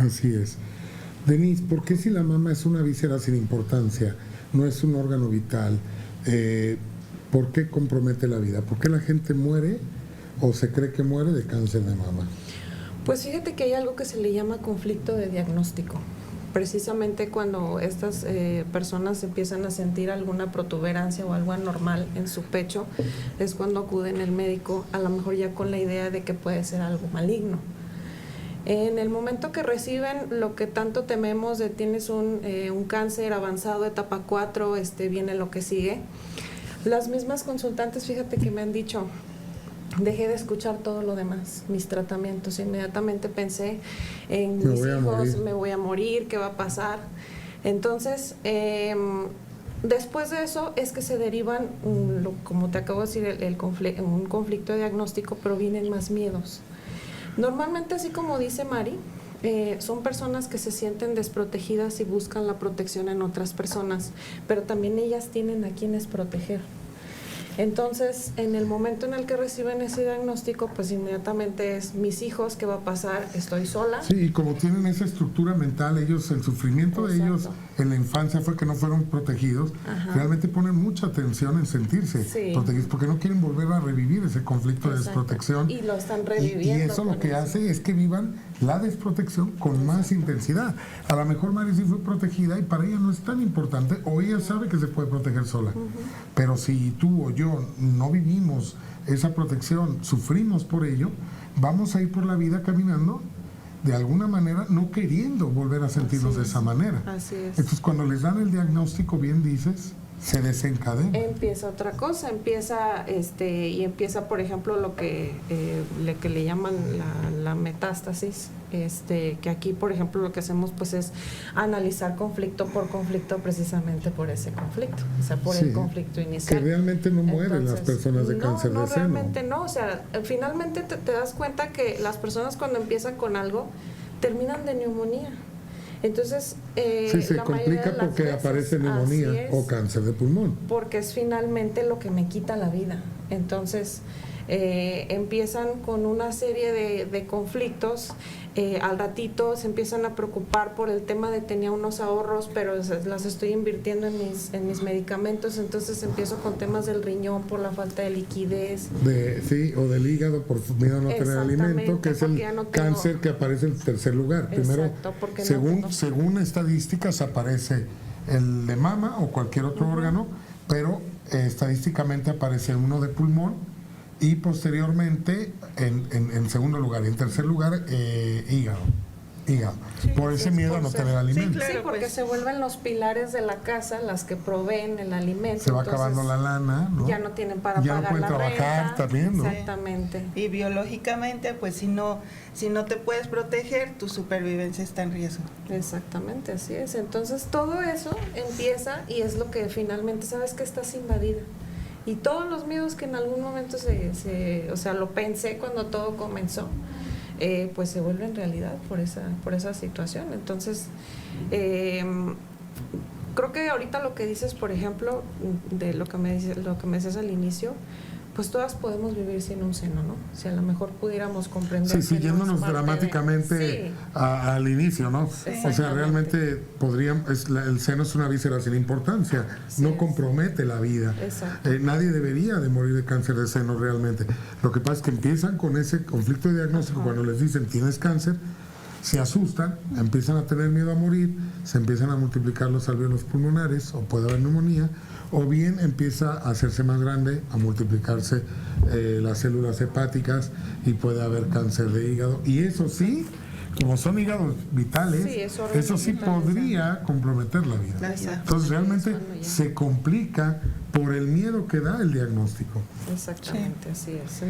Así es. Denise, ¿por qué si la mama es una víscera sin importancia, no es un órgano vital, por qué compromete la vida? ¿Por qué la gente muere o se cree que muere de cáncer de mama? Pues fíjate que hay algo que se le llama conflicto de diagnóstico. Precisamente cuando estas personas empiezan a sentir alguna protuberancia o algo anormal en su pecho, es cuando acuden al médico, a lo mejor ya con la idea de que puede ser algo maligno. En el momento que reciben lo que tanto tememos de tienes un cáncer avanzado, etapa 4, viene lo que sigue, las mismas consultantes, fíjate que me han dicho, dejé de escuchar todo lo demás, mis tratamientos. Inmediatamente pensé en mis hijos, me voy a morir, ¿qué va a pasar? Entonces, después de eso es que se derivan, como te acabo de decir, un conflicto de diagnóstico, pero vienen más miedos. Normalmente, así como dice Mari, son personas que se sienten desprotegidas y buscan la protección en otras personas, pero también ellas tienen a quienes proteger. Entonces, en el momento en el que reciben ese diagnóstico, pues inmediatamente es mis hijos, ¿qué va a pasar? Estoy sola. Sí, y como tienen esa estructura mental, ellos, el sufrimiento de ellos en la infancia fue que no fueron protegidos. Ajá. Realmente ponen mucha atención en sentirse protegidos, porque no quieren volver a revivir ese conflicto de desprotección. Y lo están reviviendo. Y eso lo que hace es que vivan la desprotección con más intensidad. A lo mejor Mari sí fue protegida y para ella no es tan importante, o ella sabe que se puede proteger sola. Pero si tú o yo no vivimos esa protección, sufrimos por ello, vamos a ir por la vida caminando de alguna manera no queriendo volver a sentirnos de esa manera. Así es. Entonces cuando les dan el diagnóstico, bien dices, se desencadena. Empieza otra cosa, empieza por ejemplo lo que le llaman la metástasis, que aquí por ejemplo lo que hacemos pues es analizar conflicto por conflicto precisamente por ese conflicto, o sea, por el conflicto inicial. Que realmente no mueren las personas de cáncer de seno. No, realmente no, o sea, finalmente te das cuenta que las personas cuando empiezan con algo terminan de neumonía. Entonces, se complica porque aparece neumonía o cáncer de pulmón. Porque es finalmente lo que me quita la vida. Entonces, empiezan con una serie de conflictos. Al ratito se empiezan a preocupar por el tema de tenía unos ahorros, pero las estoy invirtiendo en mis medicamentos. Entonces empiezo con temas del riñón por la falta de liquidez. O del hígado por miedo a no tener alimento, que es el cáncer que aparece en tercer lugar. Primero, según estadísticas, aparece el de mama o cualquier otro órgano, pero estadísticamente aparece uno de pulmón, y posteriormente en segundo lugar y en tercer lugar hígado, por ese miedo a no tener alimento. Sí, porque se vuelven los pilares de la casa, las que proveen el alimento. Se va acabando la lana, ¿no? Ya no tienen para pagar no pueden la trabajar renta. También, ¿no? Exactamente. Y biológicamente, pues si no te puedes proteger, tu supervivencia está en riesgo. Exactamente, así es. Entonces todo eso empieza y es lo que finalmente sabes que estás invadida. Y todos los miedos que en algún momento lo pensé cuando todo comenzó, pues se vuelven realidad por esa situación. Entonces, creo que ahorita lo que dices, por ejemplo, de lo que me decías al inicio, pues todas podemos vivir sin un seno, ¿no? Si a lo mejor pudiéramos comprender. Sí, yéndonos dramáticamente al inicio, ¿no? O sea, realmente el seno es una víscera sin importancia, no compromete la vida. Nadie debería de morir de cáncer de seno realmente. Lo que pasa es que empiezan con ese conflicto de diagnóstico. Cuando les dicen tienes cáncer, se asustan, empiezan a tener miedo a morir, se empiezan a multiplicar los alvéolos pulmonares o puede haber neumonía, o bien empieza a hacerse más grande, a multiplicarse las células hepáticas y puede haber cáncer de hígado. Y eso sí, como son hígados vitales, eso sí podría comprometer la vida. Entonces realmente se complica por el miedo que da el diagnóstico. Exactamente, así es.